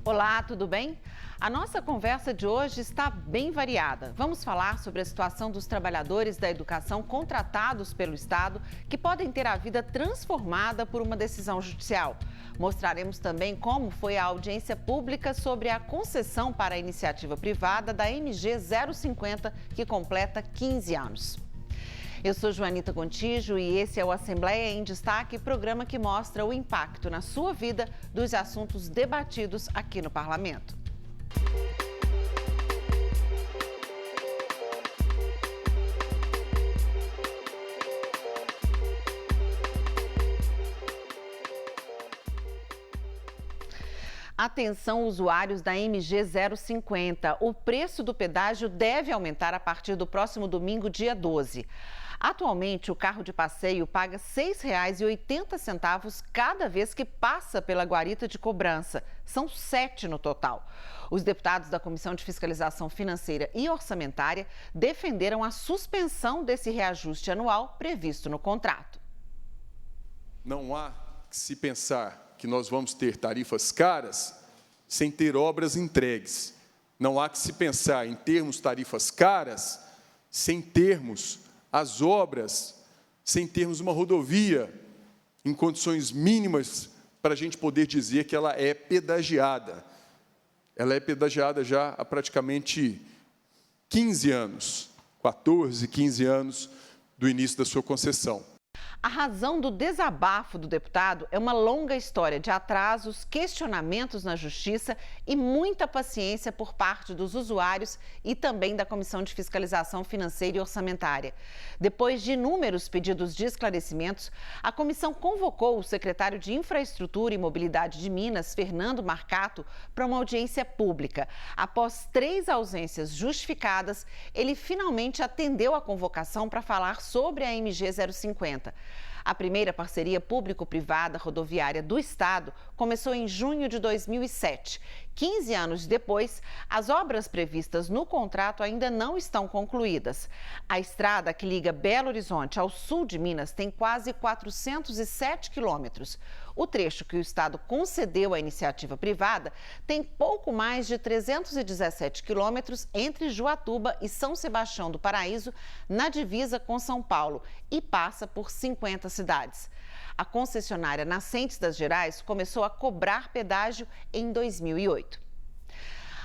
Olá, tudo bem? A nossa conversa de hoje está bem variada. Vamos falar sobre a situação dos trabalhadores da educação contratados pelo Estado que podem ter a vida transformada por uma decisão judicial. Mostraremos também como foi a audiência pública sobre a concessão para a iniciativa privada da MG 050, que completa 15 anos. Eu sou Joanita Gontijo e esse é o Assembleia em Destaque, programa que mostra o impacto na sua vida dos assuntos debatidos aqui no Parlamento. Atenção, usuários da MG 050. O preço do pedágio deve aumentar a partir do próximo domingo, dia 12. Atualmente, o carro de passeio paga R$ 6,80 cada vez que passa pela guarita de cobrança. São 7 no total. Os deputados da Comissão de Fiscalização Financeira e Orçamentária defenderam a suspensão desse reajuste anual previsto no contrato. Não há que se pensar que nós vamos ter tarifas caras sem ter obras entregues. Não há que se pensar em termos tarifas caras sem termos as obras, sem termos uma rodovia em condições mínimas para a gente poder dizer que ela é pedagiada. Ela é pedagiada já há praticamente 15 anos, 14, 15 anos do início da sua concessão. A razão do desabafo do deputado é uma longa história de atrasos, questionamentos na Justiça e muita paciência por parte dos usuários e também da Comissão de Fiscalização Financeira e Orçamentária. Depois de inúmeros pedidos de esclarecimentos, a comissão convocou o secretário de Infraestrutura e Mobilidade de Minas, Fernando Marcato, para uma audiência pública. Após 3 ausências justificadas, ele finalmente atendeu a convocação para falar sobre a MG 050. A primeira parceria público-privada rodoviária do Estado começou em junho de 2007. 15 anos depois, as obras previstas no contrato ainda não estão concluídas. A estrada que liga Belo Horizonte ao sul de Minas tem quase 407 quilômetros. O trecho que o Estado concedeu à iniciativa privada tem pouco mais de 317 quilômetros entre Juatuba e São Sebastião do Paraíso, na divisa com São Paulo, e passa por 50 cidades. A concessionária Nascentes das Gerais começou a cobrar pedágio em 2008.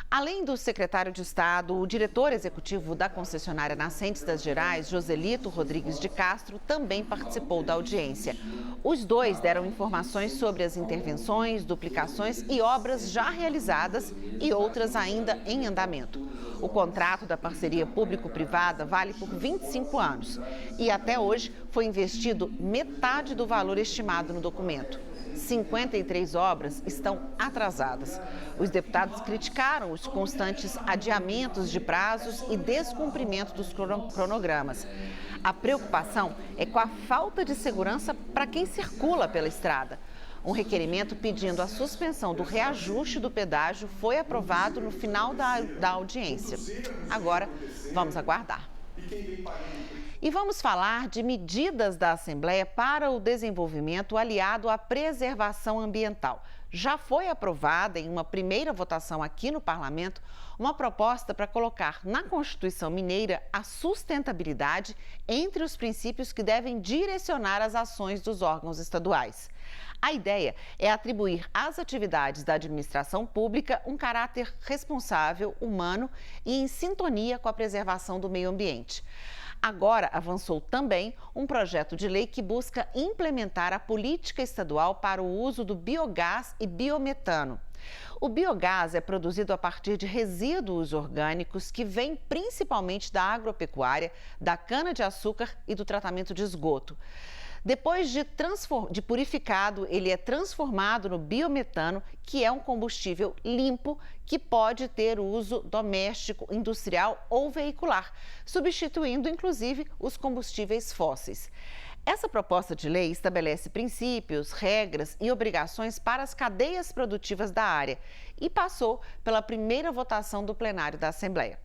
Além do secretário de Estado, o diretor executivo da concessionária Nascentes das Gerais, Joselito Rodrigues de Castro, também participou da audiência. Os dois deram informações sobre as intervenções, duplicações e obras já realizadas e outras ainda em andamento. O contrato da parceria público-privada vale por 25 anos e até hoje foi investido metade do valor estimado no documento. 53 obras estão atrasadas. Os deputados criticaram os constantes adiamentos de prazos e descumprimento dos cronogramas. A preocupação é com a falta de segurança para quem circula pela estrada. Um requerimento pedindo a suspensão do reajuste do pedágio foi aprovado no final da audiência. Agora, vamos aguardar. E vamos falar de medidas da Assembleia para o desenvolvimento aliado à preservação ambiental. Já foi aprovada em uma primeira votação aqui no Parlamento uma proposta para colocar na Constituição Mineira a sustentabilidade entre os princípios que devem direcionar as ações dos órgãos estaduais. A ideia é atribuir às atividades da administração pública um caráter responsável, humano e em sintonia com a preservação do meio ambiente. Agora avançou também um projeto de lei que busca implementar a política estadual para o uso do biogás e biometano. O biogás é produzido a partir de resíduos orgânicos que vêm principalmente da agropecuária, da cana-de-açúcar e do tratamento de esgoto. Depois de purificado, ele é transformado no biometano, que é um combustível limpo que pode ter uso doméstico, industrial ou veicular, substituindo inclusive os combustíveis fósseis. Essa proposta de lei estabelece princípios, regras e obrigações para as cadeias produtivas da área e passou pela primeira votação do plenário da Assembleia.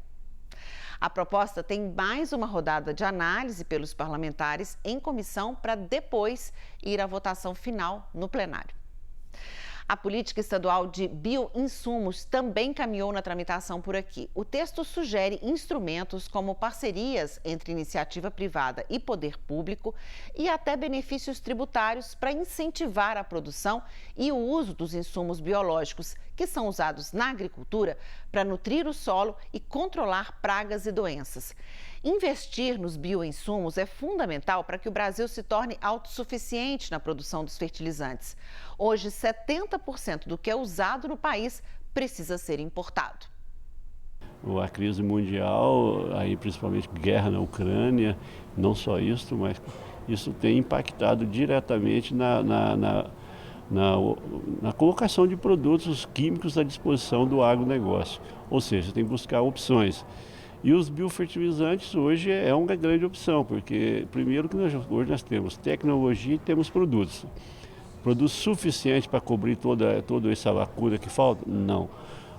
A proposta tem mais uma rodada de análise pelos parlamentares em comissão para depois ir à votação final no plenário. A política estadual de bioinsumos também caminhou na tramitação por aqui. O texto sugere instrumentos como parcerias entre iniciativa privada e poder público e até benefícios tributários para incentivar a produção e o uso dos insumos biológicos, que são usados na agricultura para nutrir o solo e controlar pragas e doenças. Investir nos bioinsumos é fundamental para que o Brasil se torne autossuficiente na produção dos fertilizantes. Hoje, 70% do que é usado no país precisa ser importado. A crise mundial, aí principalmente guerra na Ucrânia, não só isso, mas isso tem impactado diretamente na colocação de produtos químicos à disposição do agronegócio. Ou seja, tem que buscar opções. E os biofertilizantes hoje é uma grande opção, porque primeiro que hoje nós temos tecnologia e temos produtos. Produtos suficientes para cobrir toda essa lacuna que falta? Não.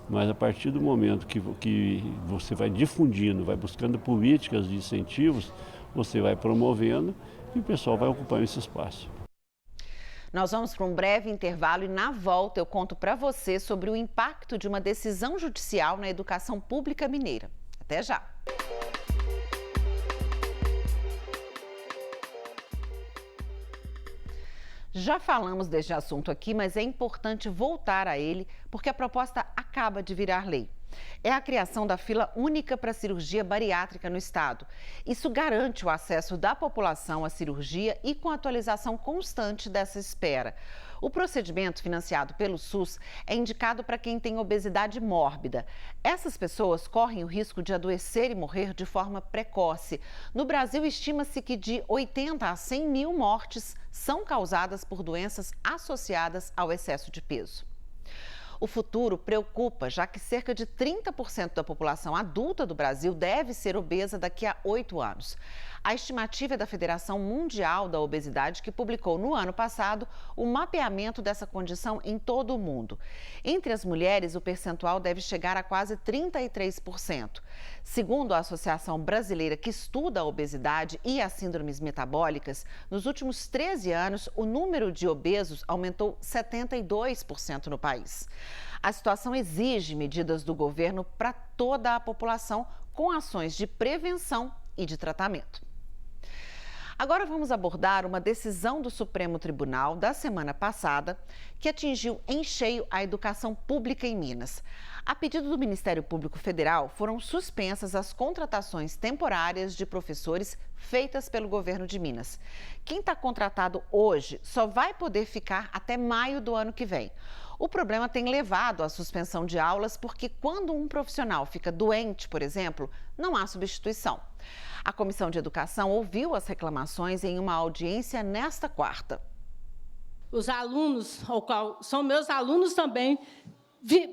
Mas a partir do momento que você vai difundindo, vai buscando políticas de incentivos, você vai promovendo e o pessoal vai ocupando esse espaço. Nós vamos para um breve intervalo e, na volta, eu conto para você sobre o impacto de uma decisão judicial na educação pública mineira. Até já! Já falamos deste assunto aqui, mas é importante voltar a ele porque a proposta acaba de virar lei. É a criação da fila única para cirurgia bariátrica no estado. Isso garante o acesso da população à cirurgia e com atualização constante dessa espera. O procedimento financiado pelo SUS é indicado para quem tem obesidade mórbida. Essas pessoas correm o risco de adoecer e morrer de forma precoce. No Brasil, estima-se que de 80 a 100 mil mortes são causadas por doenças associadas ao excesso de peso. O futuro preocupa, já que cerca de 30% da população adulta do Brasil deve ser obesa daqui a 8 anos. A estimativa é da Federação Mundial da Obesidade, que publicou no ano passado o mapeamento dessa condição em todo o mundo. Entre as mulheres, o percentual deve chegar a quase 33%. Segundo a Associação Brasileira que estuda a obesidade e as síndromes metabólicas, nos últimos 13 anos, o número de obesos aumentou 72% no país. A situação exige medidas do governo para toda a população, com ações de prevenção e de tratamento. Agora vamos abordar uma decisão do Supremo Tribunal da semana passada que atingiu em cheio a educação pública em Minas. A pedido do Ministério Público Federal, foram suspensas as contratações temporárias de professores feitas pelo governo de Minas. Quem está contratado hoje só vai poder ficar até maio do ano que vem. O problema tem levado à suspensão de aulas porque quando um profissional fica doente, por exemplo, não há substituição. A Comissão de Educação ouviu as reclamações em uma audiência nesta quarta. Os alunos, ao qual são meus alunos também,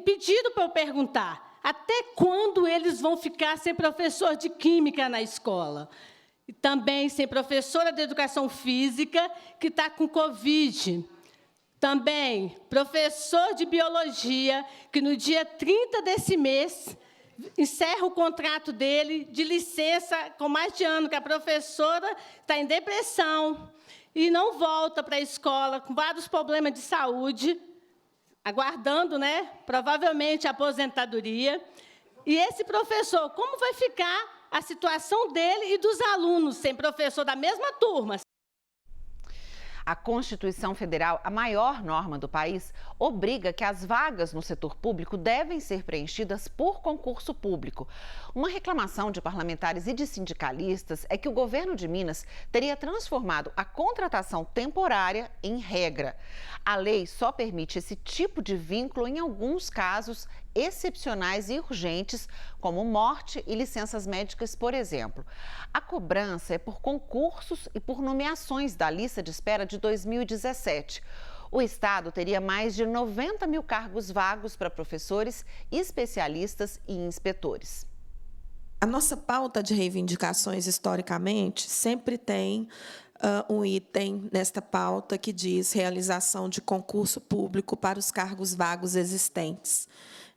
pediram para eu perguntar até quando eles vão ficar sem professor de química na escola. E também sem professora de educação física que está com Covid. Também professor de biologia que no dia 30 desse mês encerra o contrato dele de licença com mais de ano, que a professora está em depressão e não volta para a escola com vários problemas de saúde, aguardando, provavelmente a aposentadoria. E esse professor, como vai ficar a situação dele e dos alunos sem professor da mesma turma? A Constituição Federal, a maior norma do país, obriga que as vagas no setor público devem ser preenchidas por concurso público. Uma reclamação de parlamentares e de sindicalistas é que o governo de Minas teria transformado a contratação temporária em regra. A lei só permite esse tipo de vínculo em alguns casos excepcionais e urgentes, como morte e licenças médicas, por exemplo. A cobrança é por concursos e por nomeações da lista de espera de 2017. O Estado teria mais de 90 mil cargos vagos para professores, especialistas e inspetores. A nossa pauta de reivindicações, historicamente, sempre tem um item nesta pauta que diz realização de concurso público para os cargos vagos existentes.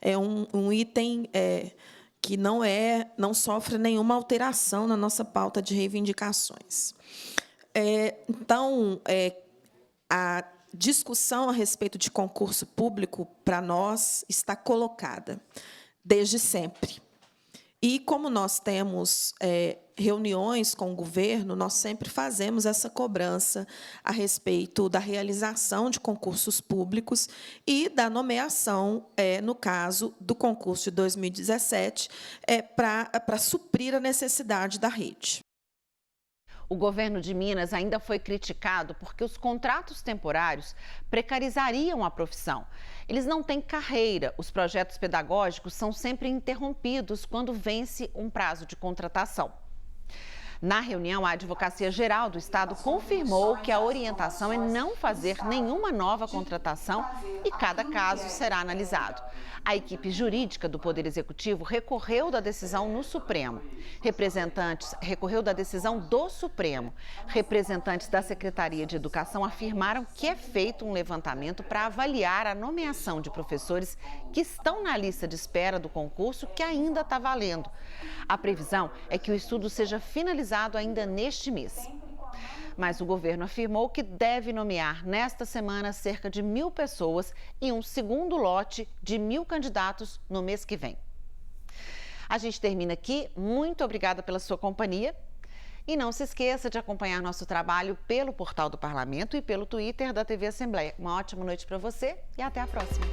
É um item que não sofre nenhuma alteração na nossa pauta de reivindicações. Então, discussão a respeito de concurso público, para nós, está colocada desde sempre. E, como nós temos reuniões com o governo, nós sempre fazemos essa cobrança a respeito da realização de concursos públicos e da nomeação, no caso do concurso de 2017, para suprir a necessidade da rede. O governo de Minas ainda foi criticado porque os contratos temporários precarizariam a profissão. Eles não têm carreira. Os projetos pedagógicos são sempre interrompidos quando vence um prazo de contratação. Na reunião, a Advocacia Geral do Estado confirmou que a orientação é não fazer nenhuma nova contratação e cada caso será analisado. A equipe jurídica do Poder Executivo recorreu da decisão no Supremo. Recorreu da decisão do Supremo. Representantes da Secretaria de Educação afirmaram que é feito um levantamento para avaliar a nomeação de professores que estão na lista de espera do concurso que ainda está valendo. A previsão é que o estudo seja finalizado ainda neste mês. Mas o governo afirmou que deve nomear nesta semana cerca de 1.000 pessoas e um segundo lote de 1.000 candidatos no mês que vem. A gente termina aqui. Muito obrigada pela sua companhia. E não se esqueça de acompanhar nosso trabalho pelo portal do Parlamento e pelo Twitter da TV Assembleia. Uma ótima noite para você e até a próxima.